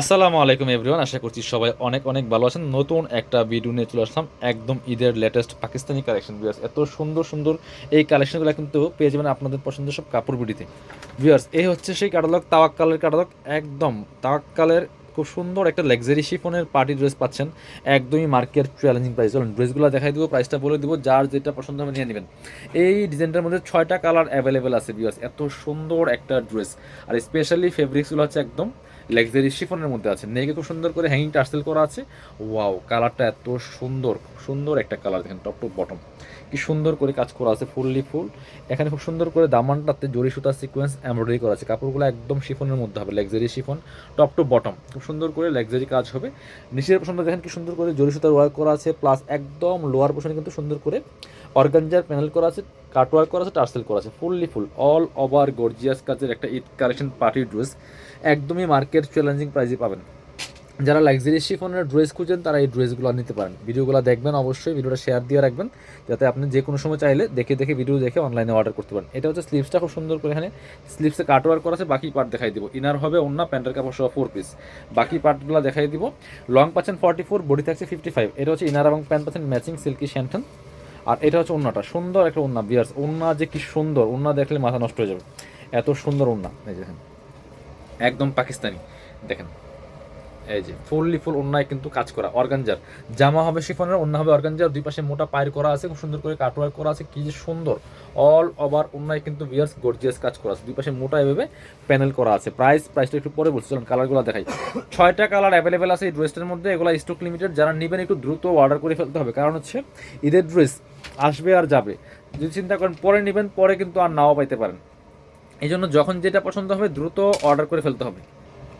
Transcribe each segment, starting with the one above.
আসসালামু আলাইকুম এভরিওয়ান, আশা করছি সবাই অনেক অনেক ভালো আছেন। নতুন একটা ভিডিও নিয়ে চলে আসলাম, একদম ঈদের লেটেস্ট পাকিস্তানি কালেকশন। ভিউয়ার্স, এত সুন্দর সুন্দর এই কালেকশনগুলো কিন্তু পেয়ে যাবেন আপনাদের পছন্দের সব কাপড় বিডিতে। ভিউয়ার্স, এই হচ্ছে সেই ক্যাটালগ, তাওয়াক্কালের ক্যাটালগ। একদম তাওয়াক্কালের খুব সুন্দর একটা লাক্সারি শিফনের পার্টি ড্রেস পাচ্ছেন, একদমই মার্কেট চ্যালেঞ্জিং প্রাইস। চলুন ড্রেসগুলো দেখাই দিব, প্রাইসটা বলে দিব, যার যেটা পছন্দ হবে নিয়ে নেবেন। এই ডিজাইনটার মধ্যে 6টা কালার অ্যাভেলেবেল আছে। ভিউয়ার্স, এত সুন্দর একটা ড্রেস, আর স্পেশালি ফেব্রিক্সগুলো হচ্ছে একদম লাক্সারি শিফনের মধ্যে আছে। নেকে খুব সুন্দর করে হ্যাঙ্গিং টার্সেল করা আছে। ওয়াও, কালারটা এত সুন্দর, সুন্দর একটা কালার। দেখেন টপ টু বটম কি সুন্দর করে কাজ করা আছে, ফুললি ফুল। এখানে খুব সুন্দর করে দামানটাতে জরি সুতা সিকোয়েন্স এমব্রয়ডারি করা আছে। কাপড়গুলো একদম শিফনের মধ্যে হবে, luxury chiffon, top to bottom খুব সুন্দর করে লাক্সারি কাজ হবে। নিচের পোশনটা দেখেন কি সুন্দর করে জরি সুতার ওয়ার্ক করা আছে, প্লাস একদম লোয়ার পোশনে কিন্তু সুন্দর করে অর্গানজার প্যানেল করা আছে, কাটওয়ার্ক করা আছে, টার্সেল করা আছে, ফুললি ফুল অল ওভার গর্জিয়াস কাজের একটা ঈদ কালেকশন পার্টি ড্রেস। একদমই মার্কেট চ্যালেঞ্জিং প্রাইসে পাবেন। যারা লাক্সারি শিফনের ড্রেস খুঁজেন তারা এই ড্রেসগুলো নিতে পারেন। ভিডিওগুলো দেখবেন, অবশ্যই ভিডিওটা শেয়ার দিয়ে রাখবেন, যাতে আপনি যে কোনো সময় চাইলে দেখে দেখে ভিডিও দেখে অনলাইনে অর্ডার করতে পারেন। এটা হচ্ছে স্লিভসটা খুব সুন্দর করে, এখানে স্লিভসে কাটওয়ার্ক করা আছে। বাকি পার্ট দেখাই দিব, ইনার হবে অন্য প্যান্টের কাপড় সহ 4 পিস। বাকি পার্টগুলো দেখাই দিব। লং পাচ্ছেন 44, বডি থাকছে 55। এটা হচ্ছে ইনার এবং প্যান্ট পাচ্ছেন ম্যাচিং সিল্কি শ্যান্টন। আর এটা হচ্ছে ওন্নাটা, সুন্দর একটা ওন্না। বিয়ার্স, ওন্না যে কি সুন্দর, ওন্না দেখলে মাথা নষ্ট হয়ে যাবে, এত সুন্দর ওন্না। এই দেখেন একদম পাকিস্তানি, দেখেন এই যে ফুললি ফুল ওন্নায় কিন্তু কাজ করা অর্গানজার। জামা হবে শিফনের, ওন্না হবে অর্গানজার। দুই পাশে মোটা পায়ের করা আছে, খুব সুন্দর করে কাটওয়ার্ক করা আছে, কি যে সুন্দর। অল ওভার ওন্নায় কিন্তু ভিয়ার্স গর্জিয়াস কাজ করা আছে। দুই পাশে মোটা এভাবে প্যানেল করা আছে। প্রাইসটা একটু পরে বলছি, চলুন কালারগুলো দেখাই। 6টা কালার অ্যাভেলেবেল আছে এই ড্রেসটার মধ্যে। এগুলো স্টক লিমিটেড, যারা নেবেন একটু দ্রুত অর্ডার করে ফেলতে হবে, কারণ হচ্ছে ঈদের ড্রেস আসবে আর যাবে। যদি চিন্তা করেন পরে নেবেন, পরে কিন্তু আর নাও পাইতে পারেন। এই জন্য যখন যেটা পছন্দ হবে দ্রুত অর্ডার করে ফেলতে হবে।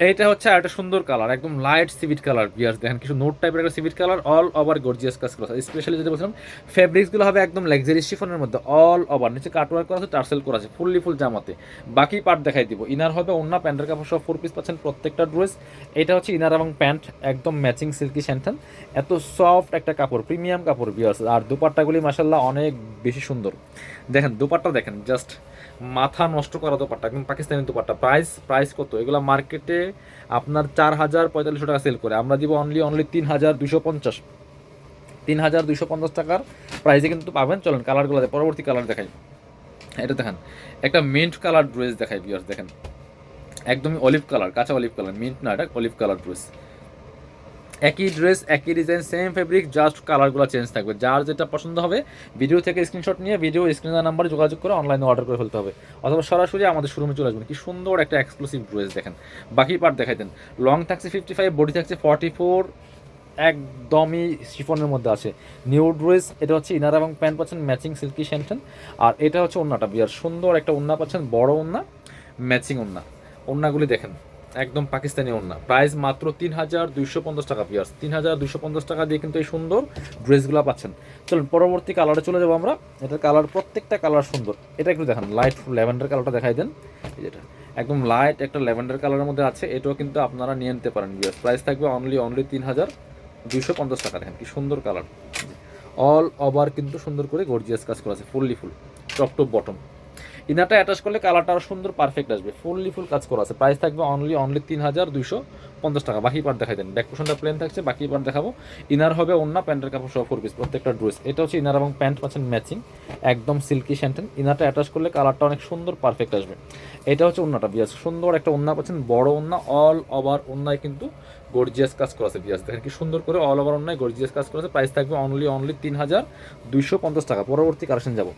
এইটা হচ্ছে আর একটা সুন্দর কালার, একদম লাইট সিভিট কালার। বিয়ার্স দেখেন কিছু নোট টাইপের একটা সিভিট কালার, অল ওভার গর্জিয়াস কাজ করা আছে। স্পেশালি যেটা বলছিলাম, ফেব্রিক্সগুলো হবে একদম লাক্সারি শিফনের মধ্যে, অল ওভার নিচে কাটওয়ার্ক করা আছে, টার্সেল করা আছে, ফুললি ফুল জামাতে। বাকি পার্ট দেখাই দিব। ইনার হবে অন্য প্যান্টের কাপড় সব 4 পিস পাচ্ছেন প্রত্যেকটা ড্রেস। এটা হচ্ছে ইনার এবং প্যান্ট, একদম ম্যাচিং সিল্কি স্যান্টন। এত সফট একটা কাপড়, প্রিমিয়াম কাপড় বিয়ার্স। আর দুপাট্টাগুলি মাসাল্লাহ অনেক বেশি সুন্দর। দেখেন দুপাট্টা দেখেন, জাস্ট মাথা নষ্ট করা দোপাট্টা, একদম পাকিস্তানি দোপাট্টা। প্রাইস কত? এগুলো মার্কেটে আপনার 4,000-4,500 টাকা সেল করে, আমরা দিব অনলি 3,250। 3,250 টাকার প্রাইসে কিন্তু পাবেন। চলেন কালারগুলো পরবর্তী কালার দেখাই। এটা দেখেন একটা মিন্ট কালার ড্রেস দেখাই ভিউয়ার্স, দেখেন একদমই অলিভ কালার, কাঁচা অলিভ কালার, মিন্ট না, এটা অলিভ কালার ড্রেস। একই ড্রেস একই ডিজাইন সেম ফেব্রিক, জাস্ট কালারগুলো চেঞ্জ থাকবে। যার যেটা পছন্দ হবে ভিডিও থেকে স্ক্রিনশট নিয়ে ভিডিও স্ক্রিনের নাম্বারে যোগাযোগ করে অনলাইনে অর্ডার করে ফেলতে হবে, অথবা সরাসরি আমাদের শোরুমে চলে আসবেন। কি সুন্দর একটা এক্সক্লুসিভ ড্রেস দেখেন। বাকি পার্ট দেখাই দেন। লং থাকছে 55, বডি থাকছে 44, একদমই শিফনের মধ্যে আছে নিউ ড্রেস। এটা হচ্ছে ইনার এবং প্যান্ট পাচ্ছেন ম্যাচিং সিল্কি শ্যান্টন। আর এটা হচ্ছে ওন্নাটা, বিয়ার সুন্দর একটা ওন্না পাচ্ছেন, বড় ওন্না, ম্যাচিং ওন্না। ওন্নাগুলি দেখেন একদম পাকিস্তানি ওন্না। প্রাইস মাত্র 3,250 টাকা পিয়ার্স। 3,250 টাকা দিয়ে কিন্তু এই সুন্দর ড্রেসগুলো পাচ্ছেন। চলুন পরবর্তী কালারে চলে যাবো আমরা। এটার কালার প্রত্যেকটা কালার সুন্দর। এটা একটু দেখেন, লাইট ল্যাভেন্ডার কালারটা দেখাই দেন। যেটা একদম লাইট একটা ল্যাভেন্ডার কালারের মধ্যে আছে, এটাও কিন্তু আপনারা নিয়ে নিতে পারেন পিয়ার্স। প্রাইস থাকবে অনলি 3,250 টাকা। দেখেন কি সুন্দর কালার, অল ওভার কিন্তু সুন্দর করে গর্জিয়াস কাজ করা আছে, fully full top to bottom. ইনারটা অ্যাটাচ করলে কালারটা আরও সুন্দর পারফেক্ট আসবে, ফুললি ফুল কাজ করা আছে। প্রাইস থাকবে অনলি 3,250 টাকা। বাকি পার্ট দেখাই দেন। ব্যাক পোর্শনটা প্লেন থাকছে, বাকি পার্ট দেখাবো। ইনার হবে অন্য প্যান্টের কাপড় সহ 4 পিস প্রত্যেকটা ড্রেস। এটা হচ্ছে ইনার এবং প্যান্ট পাচ্ছেন ম্যাচিং, একদম সিল্কি শ্যান্টেন। ইনারটা অ্যাটাচ করলে কালারটা অনেক সুন্দর পারফেক্ট আসবে। এটা হচ্ছে ওন্নাটা বিয়াস, সুন্দর একটা ওন্না পাচ্ছেন, বড় ওন্না, অল ওভার ওন্নায় কিন্তু গর্জিয়াস কাজ করা আছে। বিয়াস দেখেন কি সুন্দর করে অল ওভার ওন্নায় গর্জিয়াস কাজ করা আছে। প্রাইস থাকবে অনলি 3,250 টাকা। পরবর্তী কালেকশন যাব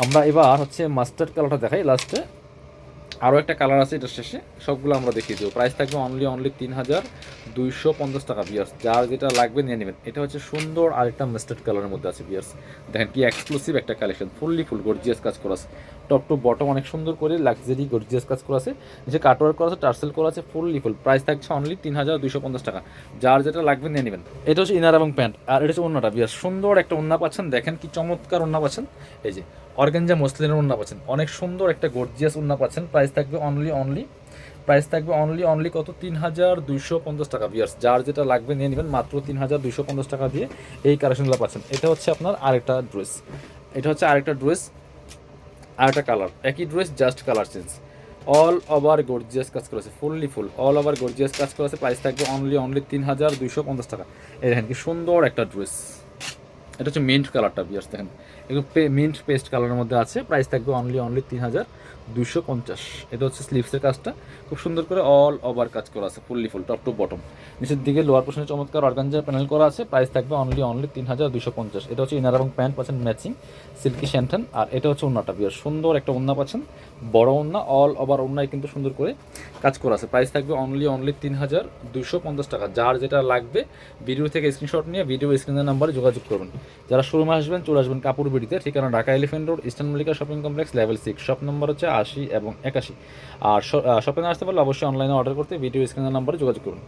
আমরা। এবার হচ্ছে মাস্টার্ড কালারটা দেখাই লাস্টে, আরও একটা কালার আছে এটা শেষে, সবগুলো আমরা দেখিয়ে দেবো। প্রাইস থাকবে অনলি 3,250 টাকা বিয়ার্স। যার যেটা লাগবে নিয়ে নেবেন। এটা হচ্ছে সুন্দর আরেকটা মাস্টার্ড কালারের মধ্যে আছে বিয়ার্স। দেখেন কি এক্সক্লুসিভ একটা কালেকশন, ফুললি ফুল গর্জিয়াস কাজ করা আছে, টপ টু বটম অনেক সুন্দর করে লাক্সারি গর্জিয়াস কাজ করা আছে, নিচে কাটওয়ার্ক করা আছে, টার্সেল করা আছে, ফুললি ফুল। প্রাইস থাকছে অনলি 3,250 টাকা। যার যেটা লাগবে নিয়ে নেবেন। এটা হচ্ছে ইনার এবং প্যান্ট, আর এটা হচ্ছে ওন্নাটা বিয়ার্স। সুন্দর একটা ওন্না পাচ্ছেন, দেখেন কি চমৎকার ওন্না পাচ্ছেন। এই যে অর্গানজা মসলিনের ওন্না পাচ্ছেন, অনেক সুন্দর একটা গর্জিয়াস ওন্না পাচ্ছেন। প্রাইস থাকবে অনলি কত? 3,250 টাকা বিয়ার্স। যার যেটা লাগবে নিয়ে নেবেন, মাত্র 3,250 টাকা দিয়ে এই কালেকশনগুলো পাচ্ছেন। এটা হচ্ছে আপনার আরেকটা ড্রেস, আরেকটা কালার, একই dress just colour change. All over gorgeous কাজ করা আছে, ফুললি ফুল অল ওভার গর্জিয়াস কাজ করা আছে। প্রাইস থাকবে অনলি 3250 টাকা। এই দেখেন কি সুন্দর একটা ড্রেস, এটা হচ্ছে মিন্ট কালারটা বিয়ার্স, দেখেন একটু মিন্ট পেস্ট কালারের মধ্যে আছে। প্রাইস থাকবে অনলি 3250। এটা হচ্ছে স্লিভসের কাজটা খুব সুন্দর করে অল ওভার কাজ করা আছে, fully full top to bottom. নিচের দিকে লোয়ার পোর্শনে চমৎকার অর্গানজার প্যানেল করা আছে। প্রাইস থাকবে অনলি 3250। এটা হচ্ছে ইনার এবং প্যান্ট পাচ্ছেন ম্যাচিং সিল্কি শ্যান্টান। আর এটা হচ্ছে ওন্নাটা বিয়ার, সুন্দর একটা ওন্না পাচ্ছেন, বড় ওন্না, অল ওভার ওন্নায় কিন্তু সুন্দর করে কাজ করা আছে। প্রাইস থাকবে অনলি 3250 টাকা। যার যেটা লাগবে ভিডিও থেকে স্ক্রিনশট নিয়ে ভিডিও স্ক্রিনের নাম্বারে যোগাযোগ করবেন। যারা শোরুমে আসবেন চলে আসবেন কাপড় বিডিতে, ঠিকানা Dhaka elephant road, eastern Mallika shopping complex, level 6, shop number হচ্ছে 80 এবং 81। আর শপিংয়ে আসতে পারলে অবশ্যই অনলাইনে অর্ডার করতে ভিডিও স্ক্রিনের নাম্বারে যোগাযোগ করুন।